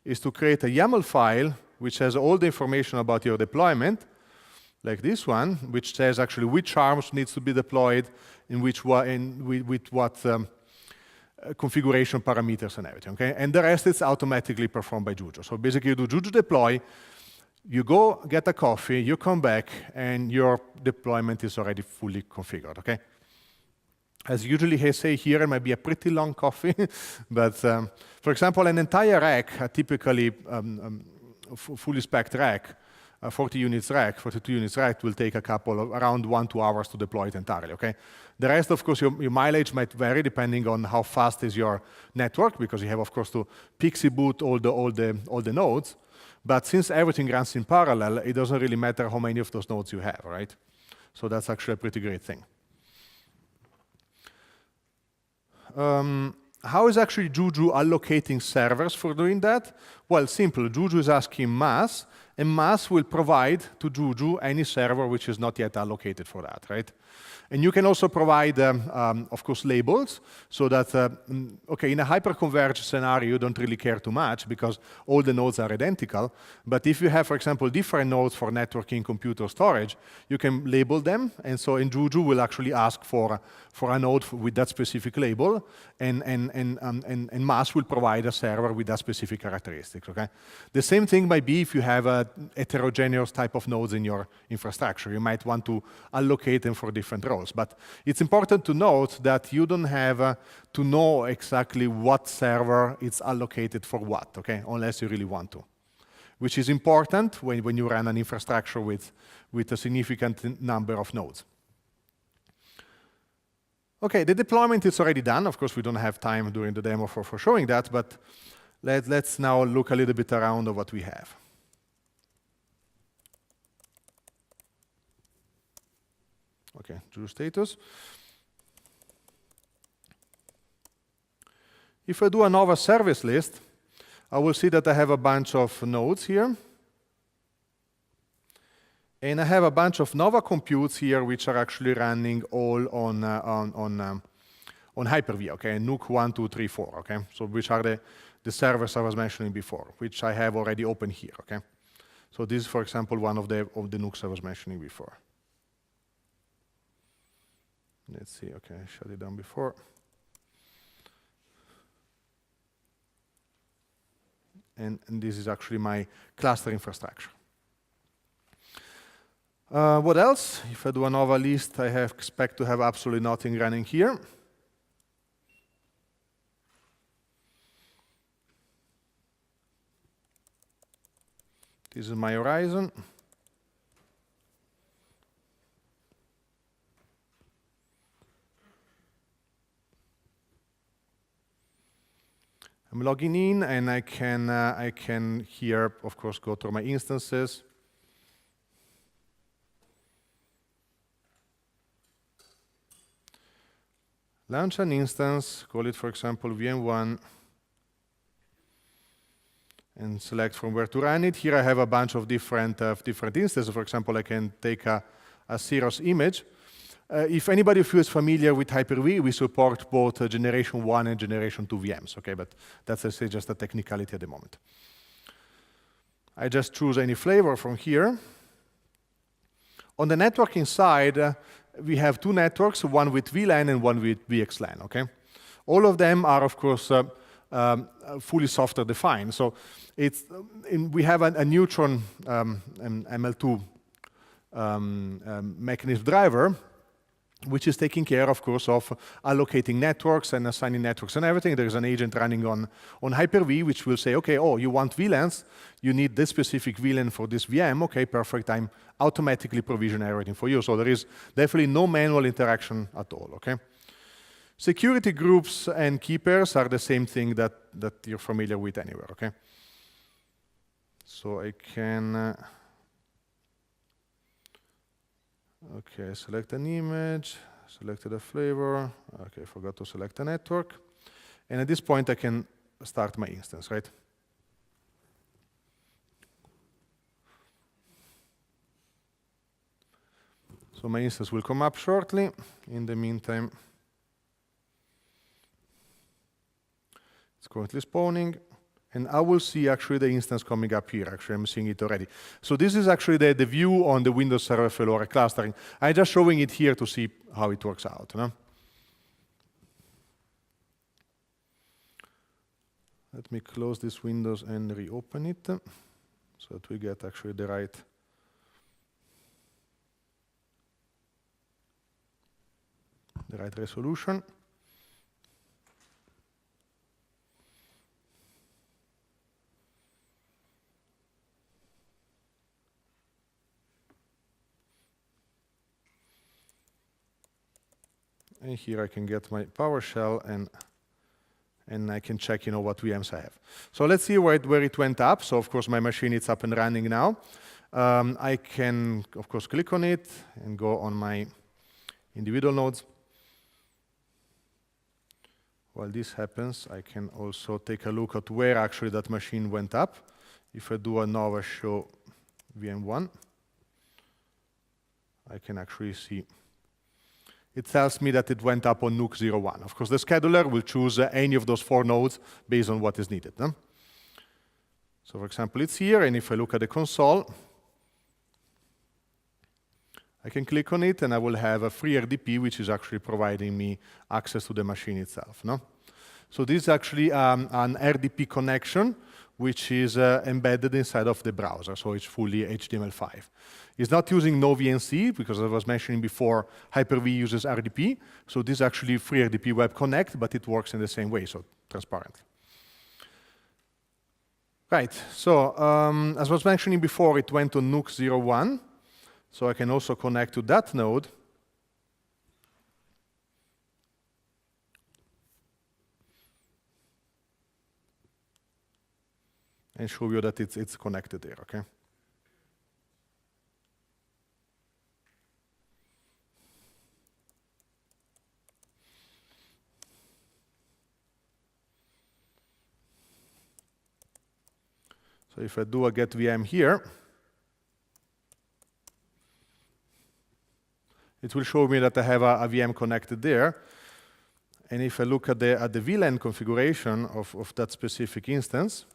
Speaker 1: is to create a YAML file which has all the information about your deployment, like this one, which says actually which arms needs to be deployed in which with what configuration parameters and everything, okay? And the rest is automatically performed by Juju. So basically you do Juju deploy, you go get a coffee, you come back, and your deployment is already fully configured, okay? As usually I say here, it might be a pretty long coffee, but for example, an entire rack, a typically fully spec'd rack, 40 units rack, 42 units rack will take around 1-2 hours to deploy it entirely, okay? The rest, of course, your mileage might vary depending on how fast is your network, because you have, of course, to pixie boot all the nodes. But since everything runs in parallel, it doesn't really matter how many of those nodes you have, right? So that's actually a pretty great thing. How is actually Juju allocating servers for doing that? Well, simple. Juju is asking mass, and mass will provide to Juju any server which is not yet allocated for that, right? And you can also provide, of course, labels, so that, okay, in a hyperconverged scenario, you don't really care too much because all the nodes are identical. But if you have, for example, different nodes for networking, computer storage, you can label them. And so in Juju will actually ask for a node with that specific label, and mass will provide a server with that specific characteristic, okay? The same thing might be if you have a heterogeneous type of nodes in your infrastructure. You might want to allocate them for different roles. But it's important to note that you don't have to know exactly what server is allocated for what, okay? Unless you really want to, which is important when you run an infrastructure with a significant number of nodes. Okay, the deployment is already done. Of course, we don't have time during the demo for showing that, but let's now look a little bit around at what we have. Okay, Juju status. If I do a Nova service list, I will see that I have a bunch of nodes here. And I have a bunch of Nova computes here, which are actually running all on HyperV, okay, Nuke 1, 2, 3, 4, okay? So which are the servers I was mentioning before, which I have already open here, okay? So this is, for example, one of the nukes I was mentioning before. Let's see, okay, I shut it down before. And this is actually my cluster infrastructure. What else? If I do a Nova list, I expect to have absolutely nothing running here. This is my horizon. I'm logging in, and I can here, of course, go through my instances. Launch an instance, call it, for example, VM1, and select from where to run it. Here I have a bunch of different instances. For example, I can take a Ceros image. If anybody feels familiar with Hyper-V, we support both generation 1 and generation 2 VMs, okay? But that's, I say, just a technicality at the moment. I just choose any flavor from here. On the networking side, we have two networks, one with VLAN and one with VXLAN, okay? All of them are, of course, fully software defined. So we have a Neutron ML2 mechanism driver, which is taking care, of course, of allocating networks and assigning networks and everything. There's an agent running on HyperV, which will say, okay, oh, you want VLANs, you need this specific VLAN for this VM, okay, perfect, I'm automatically provisioning everything for you. So there is definitely no manual interaction at all, okay? Security groups and keepers are the same thing that you're familiar with anywhere, okay? So I can, okay, select an image, selected a flavor, okay, forgot to select a network. And at this point I can start my instance, right? So my instance will come up shortly. In the meantime, it's currently spawning, and I will see actually the instance coming up here. Actually, I'm seeing it already. So this is actually the view on the Windows Server failover clustering. I'm just showing it here to see how it works out. No? Let me close this Windows and reopen it so that we get actually the right resolution. And here I can get my PowerShell and I can check, what VMs I have. So let's see where it went up. So of course my machine is up and running now. I can of course click on it and go on my individual nodes. While this happens, I can also take a look at where actually that machine went up. If I do a Nova show VM1, I can actually see. It tells me that it went up on NUC 01. Of course, the scheduler will choose any of those 4 nodes based on what is needed. No? So for example, it's here, and if I look at the console, I can click on it, and I will have a free RDP, which is actually providing me access to the machine itself. No? So this is actually an RDP connection, which is embedded inside of the browser, so it's fully HTML5. It's not using no VNC, because as I was mentioning before, Hyper-V uses RDP, so this is actually free RDP Web Connect, but it works in the same way, so transparently. Right, so as I was mentioning before, it went to NUC 01, so I can also connect to that node. And show you that it's connected there, okay? So if I do a get VM here, it will show me that I have a VM connected there. And if I look at the VLAN configuration of that specific instance,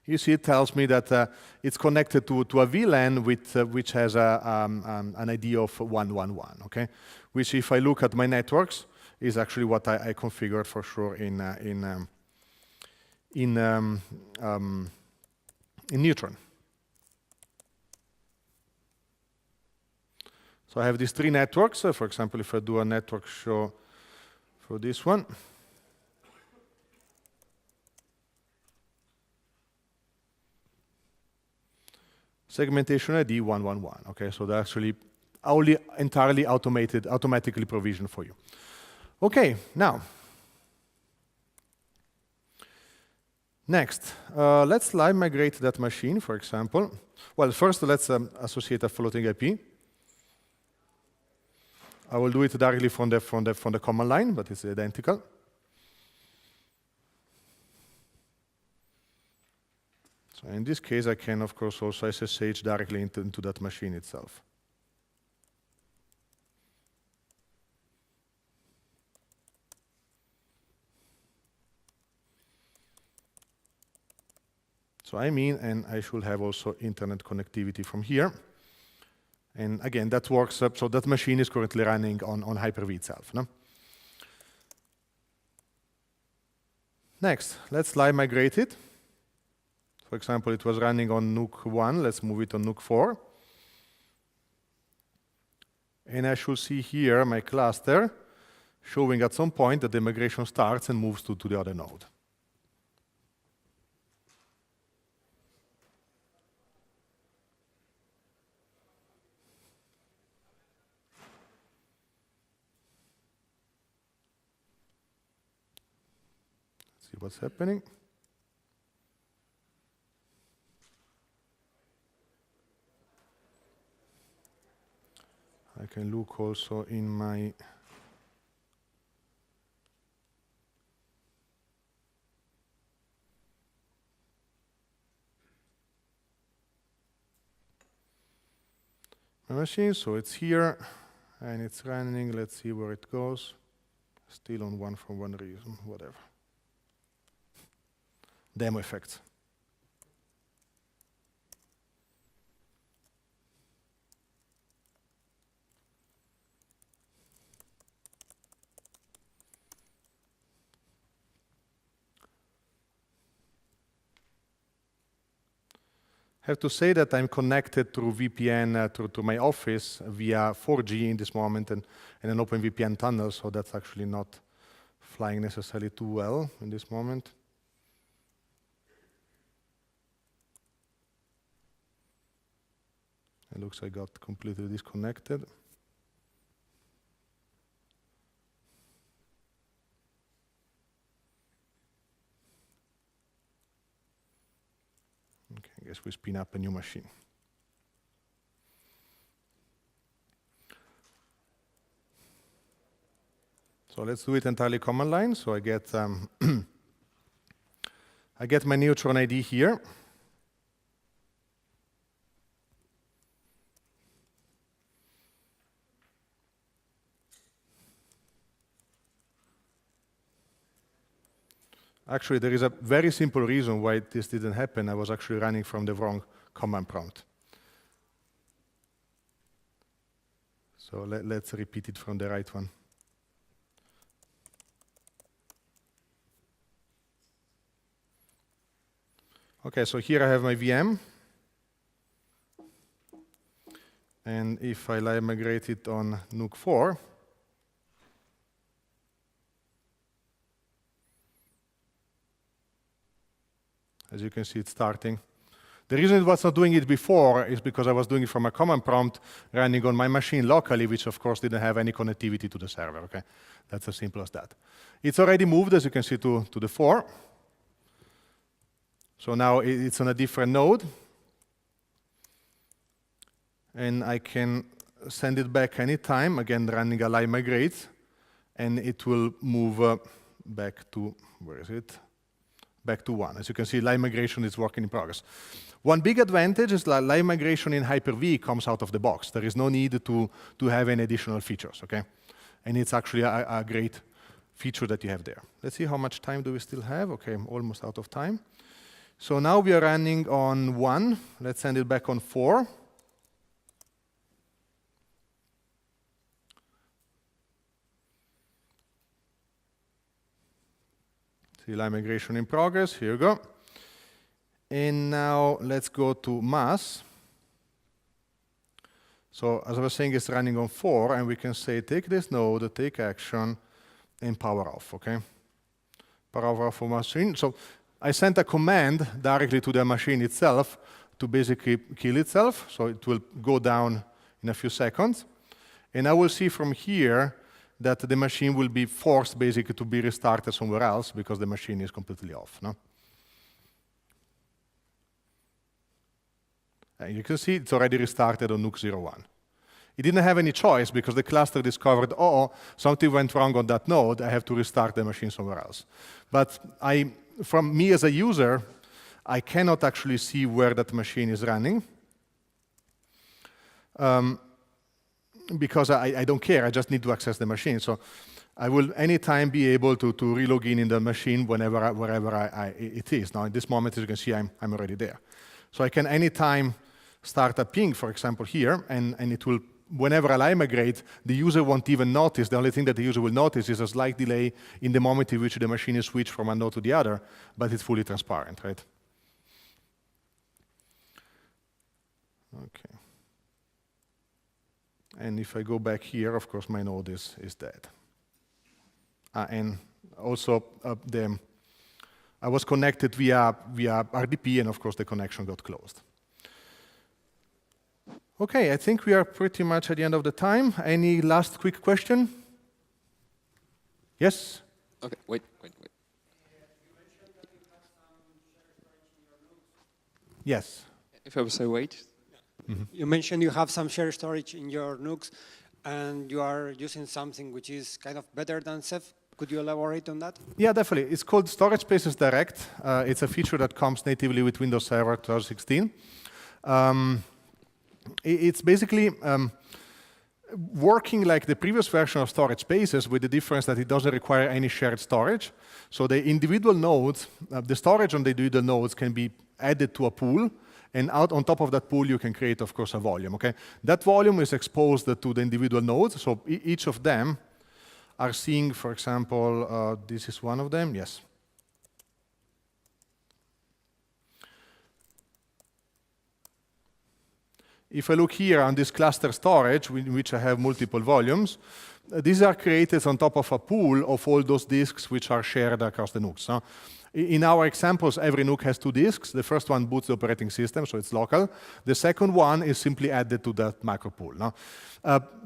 Speaker 1: you see it tells me that it's connected to a VLAN which has an ID of 111, okay? Which, if I look at my networks, is actually what I configured for sure in Neutron. So I have these 3 networks. For example, if I do a network show for this one, segmentation ID 111. Okay, so they're actually only entirely automatically provisioned for you. Okay, now next, let's live migrate that machine, for example. Well, first let's associate a floating IP. I will do it directly from the command line, but it's identical. So in this case, I can, of course, also SSH directly into that machine itself. So I'm in, and I should have also internet connectivity from here. And again, that works up, so that machine is currently running on Hyper-V itself. No? Next, let's live migrate it. For example, it was running on NUC 1, let's move it on NUC 4. And I should see here my cluster showing at some point that the migration starts and moves to the other node. Let's see what's happening. I can look also in my machine, so it's here and it's running. Let's see where it goes. Still on one for one reason, whatever. Demo effects. I have to say that I'm connected through VPN to my office via 4G in this moment and an OpenVPN tunnel, so that's actually not flying necessarily too well in this moment. It looks like I got completely disconnected. Okay, I guess we spin up a new machine. So let's do it entirely command line. So I get I get my Neutron ID here. Actually, there is a very simple reason why this didn't happen. I was actually running from the wrong command prompt. So let's repeat it from the right one. Okay, so here I have my VM. And if I live migrate it on NUC 4, as you can see, it's starting. The reason it was not doing it before is because I was doing it from a command prompt running on my machine locally, which of course didn't have any connectivity to the server. Okay, that's as simple as that. It's already moved, as you can see, to the 4. So now it's on a different node. And I can send it back anytime, again running a live migrate, and it will move back to, where is it? Back to 1. As you can see, live migration is working in progress. One big advantage is that live migration in Hyper-V comes out of the box. There is no need to have any additional features, okay? And it's actually a great feature that you have there. Let's see how much time do we still have. Okay, I'm almost out of time. So now we are running on 1. Let's send it back on 4. See live migration in progress. Here you go. And now let's go to mass. So as I was saying, it's running on 4, and we can say take this node, take action, and power off. Okay, power off of machine. So I sent a command directly to the machine itself to basically kill itself. So it will go down in a few seconds, and I will see from here that the machine will be forced basically to be restarted somewhere else because the machine is completely off. No? And you can see it's already restarted on NUC 01. It didn't have any choice because the cluster discovered, oh, something went wrong on that node, I have to restart the machine somewhere else. But from me as a user, I cannot actually see where that machine is running. Because I don't care, I just need to access the machine. So I will anytime be able to relog in the machine wherever it is. Now, in this moment, as you can see, I'm already there. So I can anytime start a ping, for example, here, and it will, whenever I migrate, the user won't even notice. The only thing that the user will notice is a slight delay in the moment in which the machine is switched from one node to the other, but it's fully transparent, right? Okay. And if I go back here, of course, my node is dead. And also, I was connected via RDP, and of course, the connection got closed. OK, I think we are pretty much at the end of the time. Any last quick question? Yes?
Speaker 2: OK, wait.
Speaker 1: Yes.
Speaker 2: If I would say wait.
Speaker 3: Mm-hmm. You mentioned you have some shared storage in your NUCs, and you are using something which is kind of better than Ceph. Could you elaborate on that?
Speaker 1: Yeah, definitely. It's called Storage Spaces Direct. It's a feature that comes natively with Windows Server 2016. It's basically working like the previous version of Storage Spaces, with the difference that it doesn't require any shared storage. So the individual nodes, the storage on the individual nodes can be added to a pool, and out on top of that pool, you can create, of course, a volume. Okay, that volume is exposed to the individual nodes. So each of them are seeing, for example, this is one of them. Yes. If I look here on this cluster storage, in which I have multiple volumes, these are created on top of a pool of all those disks which are shared across the NUCs. In our examples, every NUC has 2 disks. The first one boots the operating system, so it's local. The second one is simply added to that macro pool.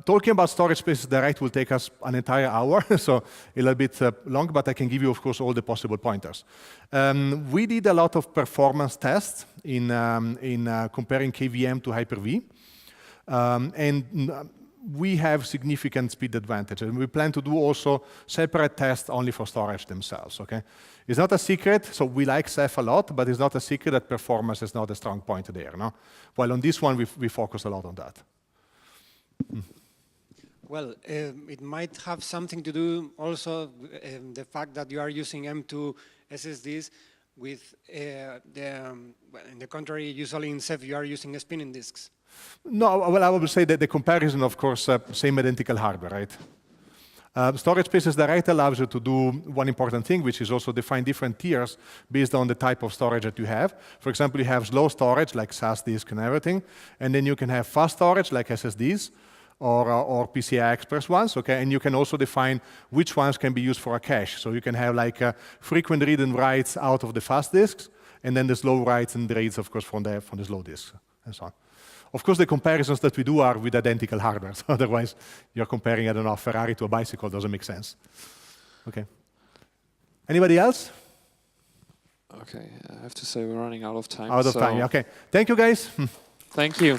Speaker 1: Talking about Storage Spaces Direct will take us an entire hour, so a little bit long, but I can give you, of course, all the possible pointers. We did a lot of performance tests in comparing KVM to Hyper-V. And we have significant speed advantage, and we plan to do also separate tests only for storage themselves. Okay, it's not a secret. So we like Ceph a lot, but it's not a secret that performance is not a strong point there. No, while on this one we focus a lot on that.
Speaker 3: Well, it might have something to do also the fact that you are using M2 SSDs. With in the contrary, usually in Ceph you are using spinning disks.
Speaker 1: No, well, I would say that the comparison, of course, same identical hardware, right? Storage Spaces Direct allows you to do one important thing, which is also define different tiers based on the type of storage that you have. For example, you have slow storage, like SAS disk and everything, and then you can have fast storage, like SSDs, or PCI Express ones, okay? And you can also define which ones can be used for a cache. So you can have like frequent read and writes out of the fast disks, and then the slow writes and reads, of course, from the slow disks, and so on. Of course, the comparisons that we do are with identical hardware. So otherwise, you're comparing, I don't know, a Ferrari to a bicycle. Doesn't make sense. Okay. Anybody else?
Speaker 2: Okay, I have to say we're running out of time.
Speaker 1: Out of time, okay. Thank you, guys.
Speaker 2: Thank you.